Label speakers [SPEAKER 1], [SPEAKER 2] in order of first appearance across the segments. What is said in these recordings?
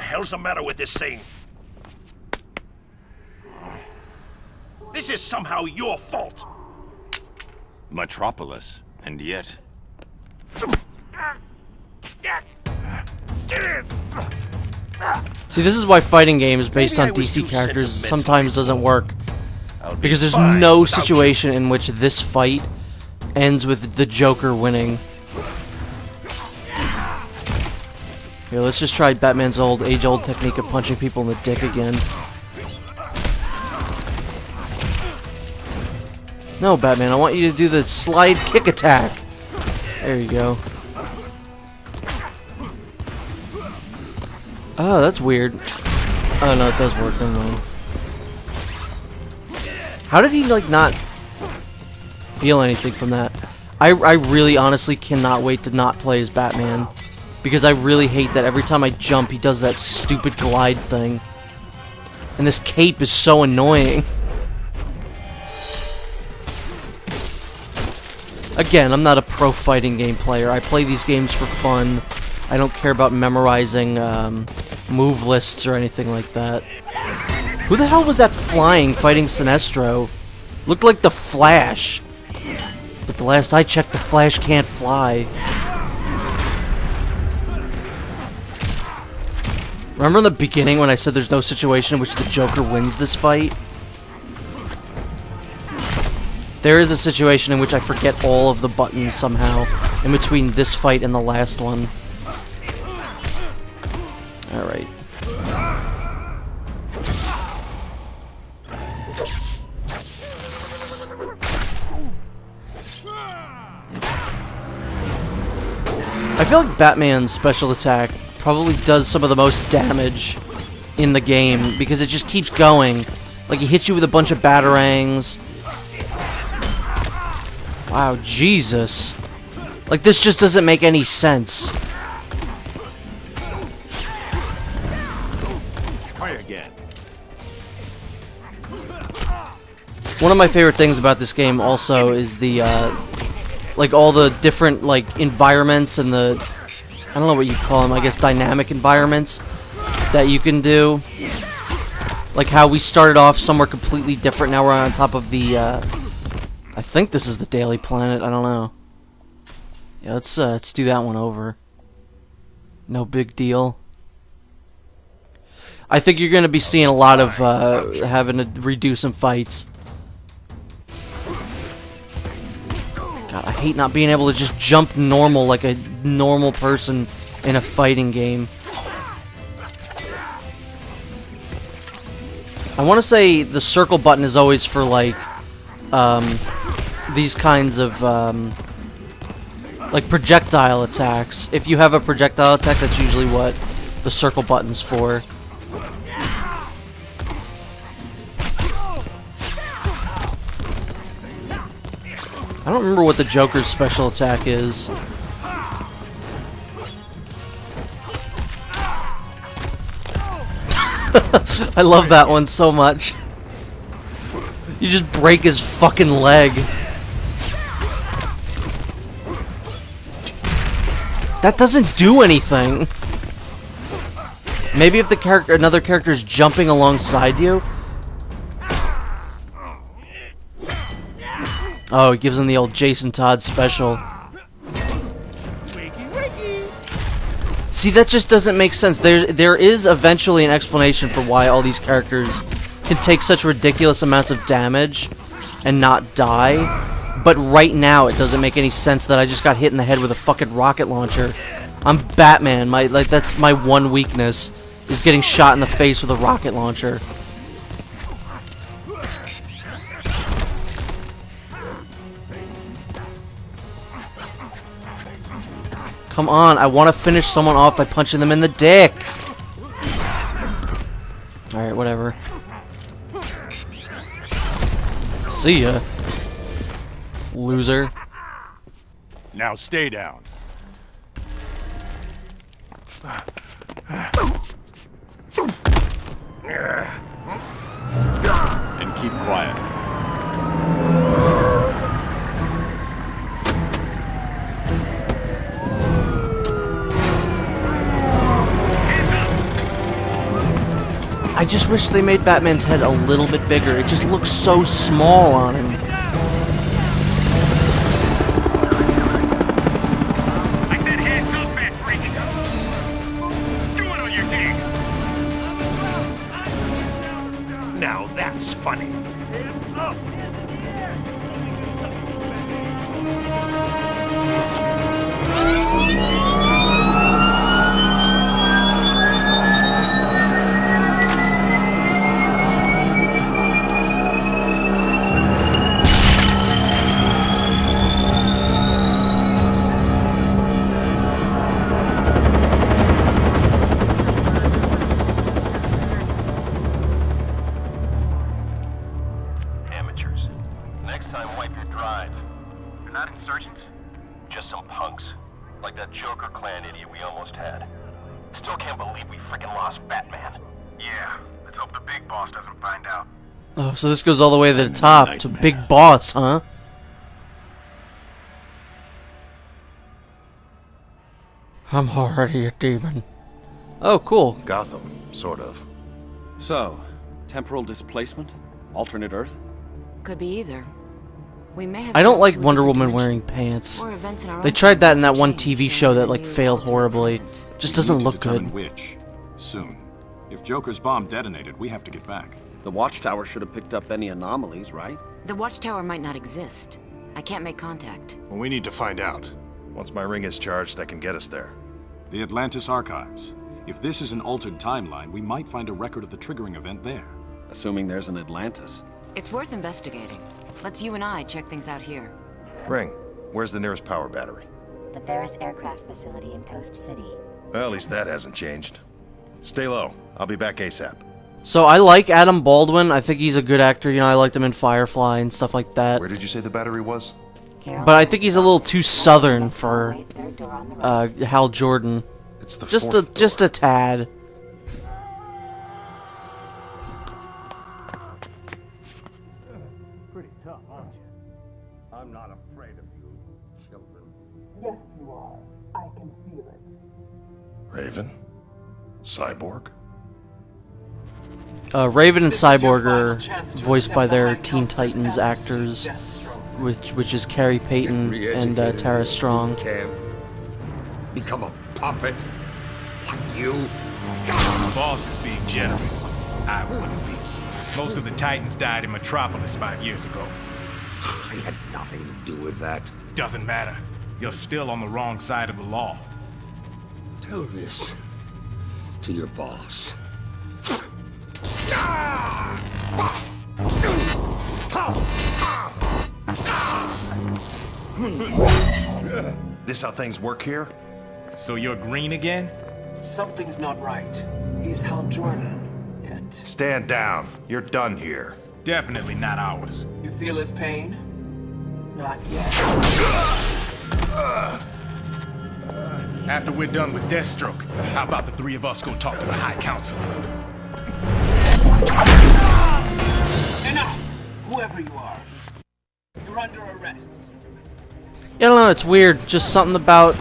[SPEAKER 1] hell's the matter with this thing? This is somehow your fault.
[SPEAKER 2] Metropolis, and yet...
[SPEAKER 3] See, this is why fighting games based on
[SPEAKER 1] Maybe I was
[SPEAKER 3] DC
[SPEAKER 1] too
[SPEAKER 3] characters
[SPEAKER 1] sentimental.
[SPEAKER 3] sometimes doesn't work.
[SPEAKER 1] I'll be
[SPEAKER 3] Because there's
[SPEAKER 1] fine
[SPEAKER 3] no
[SPEAKER 1] without you.
[SPEAKER 3] situation in which this fight ends with the Joker winning. Here, let's just try Batman's age-old technique of punching people in the dick again. No, Batman, I want you to do the slide kick attack. There you go. Oh, that's weird. Oh, no, it does work. Never mind. How did he, like, not feel anything from that? I really, honestly cannot wait to not play as Batman. Because I really hate that every time I jump, he does that stupid glide thing. And this cape is so annoying. Again, I'm not a pro fighting game player. I play these games for fun. I don't care about memorizing move lists or anything like that. Who the hell was that flying fighting Sinestro? Looked like the Flash. But the last I checked, the Flash can't fly. Remember in the beginning when I said there's no situation in which the Joker wins this fight? There is a situation in which I forget all of the buttons somehow in between this fight and the last one. Alright. I feel like Batman's special attack probably does some of the most damage in the game because it just keeps going. Like, he hits you with a bunch of batarangs. Wow, Jesus. Like, this just doesn't make any sense.
[SPEAKER 2] Try again.
[SPEAKER 3] One of my favorite things about this game also is the, like, all the different, like, environments and the, I don't know what you call them, I guess dynamic environments that you can do. Like how we started off somewhere completely different, now we're on top of the, I think this is the Daily Planet, I don't know. Yeah, let's do that one over. No big deal. I think you're gonna be seeing a lot of, having to redo some fights. God, I hate not being able to just jump normal like a normal person in a fighting game. I want to say the circle button is always for, like, these kinds of, like, projectile attacks. If you have a projectile attack, that's usually what the circle button's for. I don't remember what the Joker's special attack is. I love that one so much. You just break his fucking leg. That doesn't do anything. Maybe if the another character's jumping alongside you. Oh, it gives him the old Jason Todd special. See, that just doesn't make sense. There is eventually an explanation for why all these characters can take such ridiculous amounts of damage and not die. But right now, it doesn't make any sense that I just got hit in the head with a fucking rocket launcher. I'm Batman. That's my one weakness, is getting shot in the face with a rocket launcher. Come on, I want to finish someone off by punching them in the dick. Alright, whatever. See ya. Loser.
[SPEAKER 2] Now stay down. And keep quiet.
[SPEAKER 3] I just wish they made Batman's head a little bit bigger. It just looks so small on him.
[SPEAKER 1] I said hands up, man, freak. Do it on your thing. Now that's funny. Hands up.
[SPEAKER 3] Oh, so this goes all the way to the top, to Big Boss, huh? I'm already a demon. Oh, cool.
[SPEAKER 4] Gotham, sort of.
[SPEAKER 2] So, temporal displacement? Alternate Earth?
[SPEAKER 5] Could be either. We may have
[SPEAKER 3] I don't
[SPEAKER 5] jumped
[SPEAKER 3] like
[SPEAKER 5] to a
[SPEAKER 3] Wonder
[SPEAKER 5] different
[SPEAKER 3] Woman
[SPEAKER 5] dimension,
[SPEAKER 3] wearing pants.
[SPEAKER 5] or events in our
[SPEAKER 3] They
[SPEAKER 5] own
[SPEAKER 3] tried that in that
[SPEAKER 5] timeline
[SPEAKER 3] one
[SPEAKER 5] change
[SPEAKER 3] TV show that, like,
[SPEAKER 5] from
[SPEAKER 3] failed
[SPEAKER 5] the new
[SPEAKER 3] horribly.
[SPEAKER 5] present.
[SPEAKER 3] Just
[SPEAKER 6] We
[SPEAKER 3] doesn't
[SPEAKER 6] need to
[SPEAKER 3] look
[SPEAKER 6] determine
[SPEAKER 3] good.
[SPEAKER 6] which. Soon. If Joker's bomb detonated, we have to get back.
[SPEAKER 7] The Watchtower should have picked up any anomalies, right?
[SPEAKER 5] The Watchtower might not exist. I can't make contact.
[SPEAKER 4] Well, we need to find out. Once my ring is charged, I can get us there.
[SPEAKER 6] The Atlantis Archives. If this is an altered timeline, we might find a record of the triggering event there.
[SPEAKER 7] Assuming there's an Atlantis.
[SPEAKER 5] It's worth investigating. Let's you and I check things out here.
[SPEAKER 4] Ring, where's the nearest power battery?
[SPEAKER 8] The Ferris Aircraft Facility in Coast City.
[SPEAKER 4] Well, at least that hasn't changed. Stay low. I'll be back ASAP.
[SPEAKER 3] So I like Adam Baldwin. I think he's a good actor. You know, I liked him in Firefly and stuff like that.
[SPEAKER 4] Where did you say the battery was?
[SPEAKER 3] But I think he's a little too southern for
[SPEAKER 8] Third door on the right.
[SPEAKER 3] Hal Jordan.
[SPEAKER 4] It's the
[SPEAKER 3] Just
[SPEAKER 4] fourth
[SPEAKER 3] just
[SPEAKER 4] door.
[SPEAKER 3] a tad.
[SPEAKER 1] Pretty tough, aren't you? I'm not afraid of you, children.
[SPEAKER 9] Yes, you are. I can feel it.
[SPEAKER 4] Raven? Cyborg?
[SPEAKER 3] Raven and
[SPEAKER 9] This is your
[SPEAKER 3] Cyborg
[SPEAKER 9] final
[SPEAKER 3] are
[SPEAKER 9] chance to
[SPEAKER 3] voiced by
[SPEAKER 9] accept the
[SPEAKER 3] their
[SPEAKER 9] High
[SPEAKER 3] Teen
[SPEAKER 9] Counselor's
[SPEAKER 3] Titans
[SPEAKER 9] amnesty,
[SPEAKER 3] actors,
[SPEAKER 9] Deathstroke.
[SPEAKER 3] which is Carrie Payton and Tara Strong.
[SPEAKER 1] Camp. Become a puppet. Like you.
[SPEAKER 10] The boss is being generous. I wouldn't be. Most of the Titans died in Metropolis 5 years ago.
[SPEAKER 1] I had nothing to do with that.
[SPEAKER 10] Doesn't matter. You're still on the wrong side of the law.
[SPEAKER 1] Tell this to your boss.
[SPEAKER 4] This how things work here?
[SPEAKER 10] So you're green again?
[SPEAKER 9] Something's not right. He's Hal Jordan. Yet,
[SPEAKER 4] Stand down. You're done here.
[SPEAKER 10] Definitely not ours.
[SPEAKER 9] you feel his pain? Not yet.
[SPEAKER 10] After we're done with Deathstroke, how about the three of us go talk to the High Council?
[SPEAKER 9] Enough! Whoever you are. You're under arrest.
[SPEAKER 3] Yeah, I don't know, it's weird. Just something about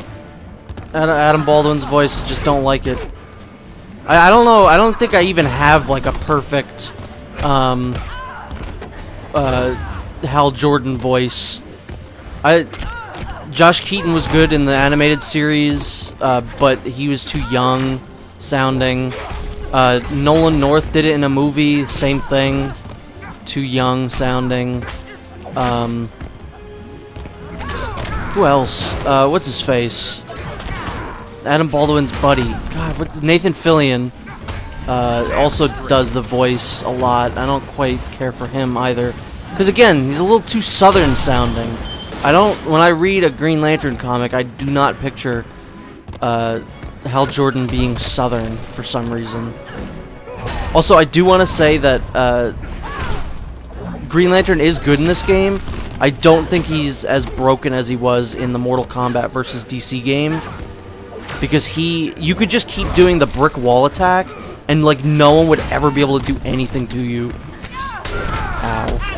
[SPEAKER 3] Adam Baldwin's voice, just don't like it. I don't know, I don't think I even have like a perfect Hal Jordan voice. Josh Keaton was good in the animated series, but he was too young sounding. Nolan North did it in a movie, same thing. Too young sounding. Who else? What's his face? Adam Baldwin's buddy. God, Nathan Fillion also does the voice a lot. I don't quite care for him either. Because again, he's a little too southern sounding. When I read a Green Lantern comic, I do not picture Hal Jordan being southern for some reason. Also, I do want to say that Green Lantern is good in this game. I don't think he's as broken as he was in the Mortal Kombat vs. DC game. Because you could just keep doing the brick wall attack, and like no one would ever be able to do anything to you. Ow.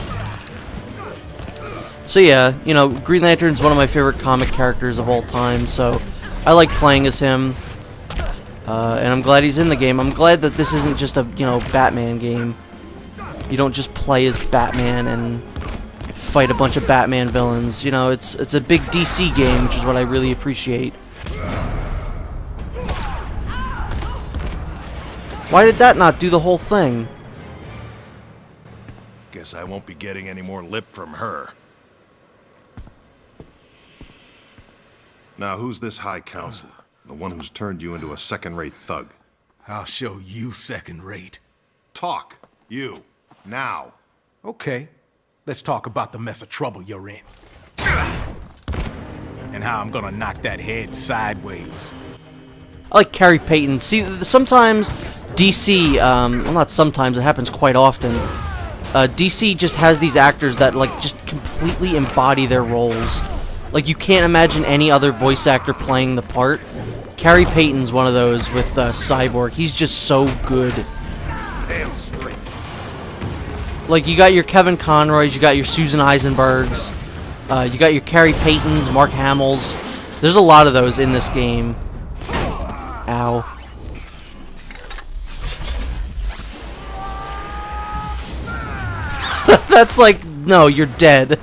[SPEAKER 3] So yeah, you know, Green Lantern's one of my favorite comic characters of all time, so I like playing as him. And I'm glad he's in the game. I'm glad that this isn't just a, you know, Batman game. You don't just play as Batman and fight a bunch of Batman villains. You know, it's a big DC game, which is what I really appreciate. Why did that not do the whole thing?
[SPEAKER 4] Guess I won't be getting any more lip from her. Now, who's this High Council? The one who's turned you into a second-rate thug?
[SPEAKER 10] I'll show you second rate.
[SPEAKER 4] Talk. You. Now.
[SPEAKER 10] Okay. Let's talk about the mess of trouble you're in. And how I'm gonna knock that head sideways.
[SPEAKER 3] I like Carrie Payton. See, sometimes DC, well, not sometimes, it happens quite often. DC just has these actors that, like, just completely embody their roles. Like, you can't imagine any other voice actor playing the part. Carrie Payton's one of those with Cyborg. He's just so good.
[SPEAKER 4] Damn straight.
[SPEAKER 3] Like, you got your Kevin Conroys, you got your Susan Eisenbergs, you got your Carrie Paytons, Mark Hamills. There's a lot of those in this game. Ow. That's like, no, you're dead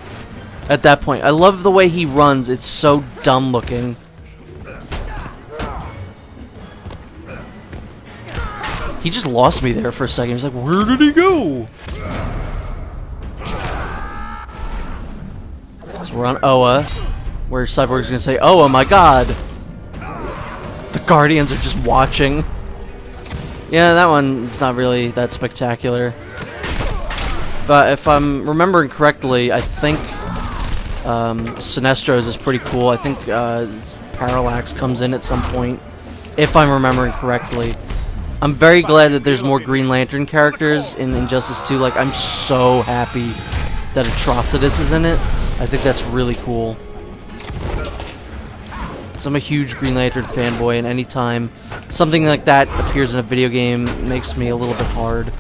[SPEAKER 3] at that point. I love the way he runs. It's so dumb looking. He just lost me there for a second. He's like, where did he go? So we're on Oa, where Cyborg's gonna say, oh my god. The Guardians are just watching. Yeah, that one's not really that spectacular. But if I'm remembering correctly, I think Sinestro's is pretty cool. I think Parallax comes in at some point, if I'm remembering correctly. I'm very glad that there's more Green Lantern characters in Injustice 2. Like, I'm so happy that Atrocitus is in it. I think that's really cool. So I'm a huge Green Lantern fanboy, and anytime something like that appears in a video game, it makes me a little bit hard.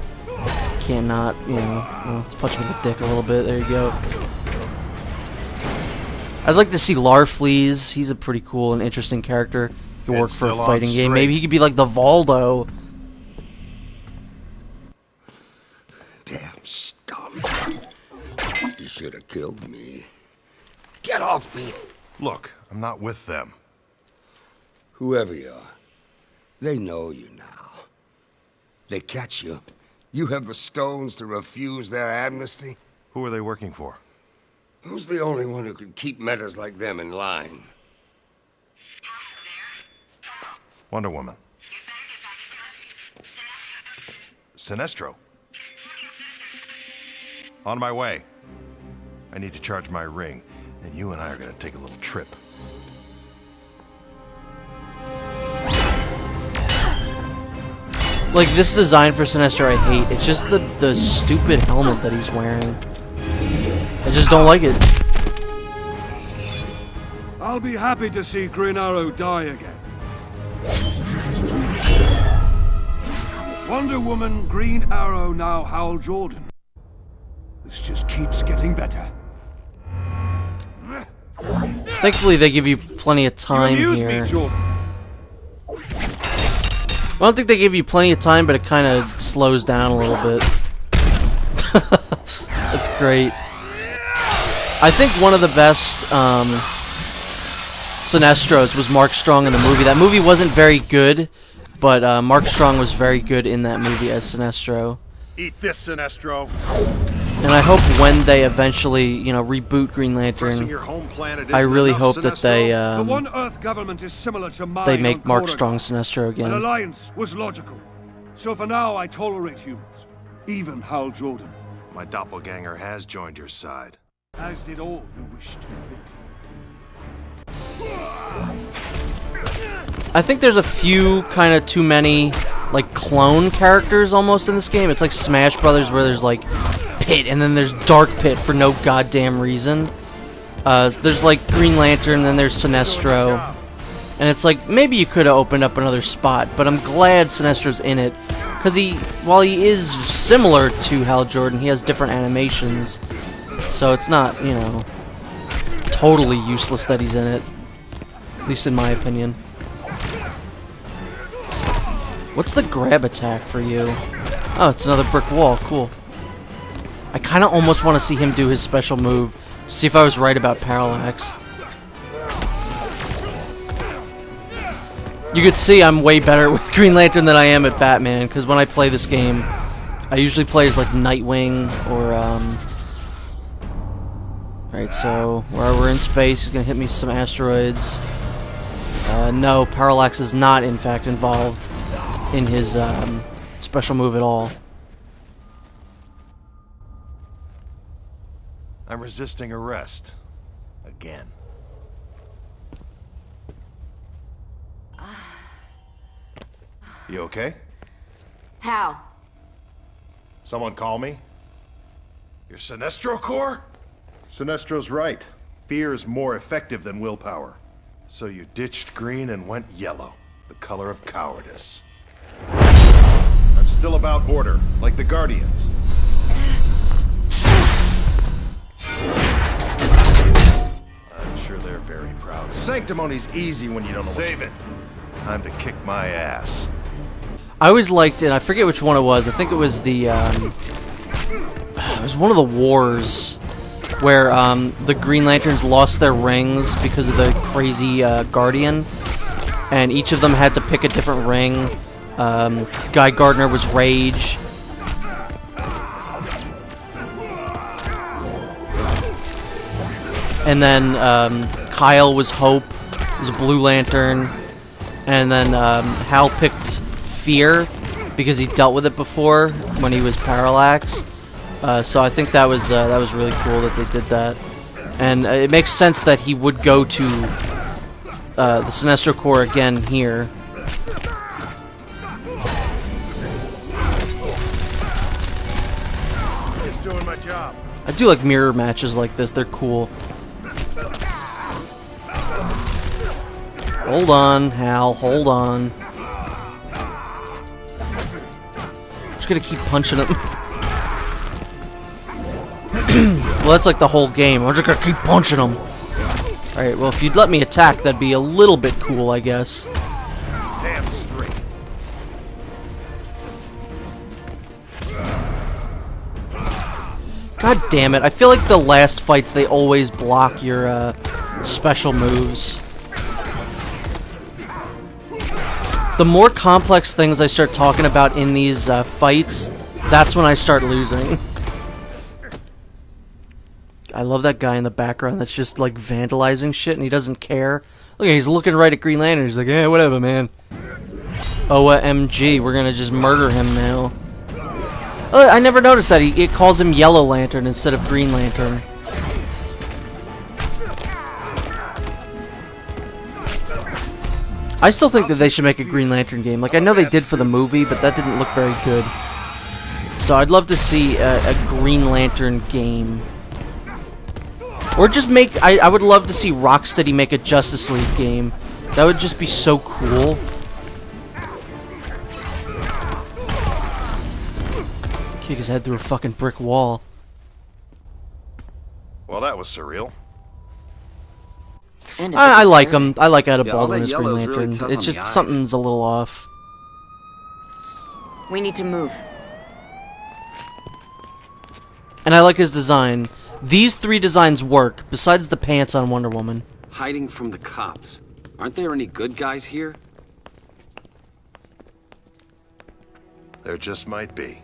[SPEAKER 3] Can't not, you know, well, let's punch him in the dick a little bit. There you go. I'd like to see Larfleeze. He's a pretty cool and interesting character. He could work for a fighting game. Maybe he could be like the Voldo.
[SPEAKER 11] Damn scum. You should have killed me. Get off me!
[SPEAKER 4] Look, I'm not with them.
[SPEAKER 11] Whoever you are, they know you now. They catch you. You have the stones to refuse their amnesty?
[SPEAKER 4] Who are they working for?
[SPEAKER 11] Who's the only one who could keep metas like them in line?
[SPEAKER 4] Wonder Woman. Sinestro? On my way. I need to charge my ring, and you and I are gonna take a little trip.
[SPEAKER 3] Like, this design for Sinestro I hate. It's just the stupid helmet that he's wearing. I just don't like it.
[SPEAKER 1] I'll be happy to see Green Arrow die again. Wonder Woman, Green Arrow, now Hal Jordan. This just keeps getting better.
[SPEAKER 3] Thankfully, they give you plenty of time here.
[SPEAKER 1] Me, Jordan.
[SPEAKER 3] I don't think they give you plenty of time, but it kind of slows down a little bit. That's great. I think one of the best Sinestros was Mark Strong in the movie. That movie wasn't very good, but Mark Strong was very good in that movie as Sinestro.
[SPEAKER 4] Eat this, Sinestro.
[SPEAKER 3] And I hope when they eventually, you know, reboot Green Lantern, I really hope that they
[SPEAKER 1] the One Earth government is similar to mine
[SPEAKER 3] they make
[SPEAKER 1] on
[SPEAKER 3] Mark
[SPEAKER 1] Koragar.
[SPEAKER 3] Strong Sinestro again.
[SPEAKER 1] An alliance was logical. So for now, I tolerate humans. Even Hal Jordan.
[SPEAKER 4] My doppelganger has joined your side.
[SPEAKER 1] As did all who wish to live.
[SPEAKER 3] I think there's a few kind of too many, like, clone characters almost in this game. It's like Smash Brothers where there's, like, Pit and then there's Dark Pit for no goddamn reason. So there's, like, Green Lantern, then there's Sinestro. And it's like, maybe you could have opened up another spot, but I'm glad Sinestro's in it. Because while he is similar to Hal Jordan, he has different animations. So it's not, you know, totally useless that he's in it. At least in my opinion. What's the grab attack for you? Oh, it's another brick wall. Cool. I kind of almost want to see him do his special move. See if I was right about Parallax. You could see I'm way better with Green Lantern than I am at Batman, because when I play this game, I usually play as like Nightwing or Alright, so we're in space. He's gonna hit me some asteroids. No, Parallax is not in fact involved in his special move at all.
[SPEAKER 4] I'm resisting arrest. Again. You okay?
[SPEAKER 5] How?
[SPEAKER 4] Someone call me? Your Sinestro Corps? Sinestro's right. Fear is more effective than willpower. So you ditched green and went yellow, the color of cowardice. I'm still about order, like the Guardians. I'm sure they're very proud. Sanctimony's easy when you don't know. Save it. Time to kick my ass.
[SPEAKER 3] I always liked it. I forget which one it was. I think it was the it was one of the wars where the Green Lanterns lost their rings because of the crazy Guardian, and each of them had to pick a different ring. Guy Gardner was Rage. And then Kyle was Hope. He was a Blue Lantern. And then Hal picked Fear because he dealt with it before when he was Parallax. So I think that was really cool that they did that. And it makes sense that he would go to the Sinestro Corps again here.
[SPEAKER 4] Just doing my job.
[SPEAKER 3] I do like mirror matches like this. They're cool. Hold on, Hal. Hold on. Just gonna keep punching him. Well, that's like the whole game. I'm just gonna keep punching him. Alright, well, if you'd let me attack, that'd be a little bit cool, I guess.
[SPEAKER 4] Damn straight.
[SPEAKER 3] God damn it. I feel like the last fights, they always block your special moves. The more complex things I start talking about in these fights, that's when I start losing. I love that guy in the background that's just like vandalizing shit and he doesn't care. Look, he's looking right at Green Lantern. He's like, yeah, whatever, man. OMG, we're gonna just murder him now. Oh, I never noticed that. It calls him Yellow Lantern instead of Green Lantern. I still think that they should make a Green Lantern game. Like, I know they did for the movie, but that didn't look very good. So I'd love to see a Green Lantern game. Or just make... I would love to see Rocksteady make a Justice League game. That would just be so cool. Kick his head through a fucking brick wall.
[SPEAKER 4] Well, that was surreal.
[SPEAKER 3] I like him. I like Ada Baldwin as Green Lantern. It's just something's a little off.
[SPEAKER 5] We need to move.
[SPEAKER 3] And I like his design. These three designs work, besides the pants on Wonder Woman.
[SPEAKER 7] Hiding from the cops. Aren't there any good guys here?
[SPEAKER 4] There just might be.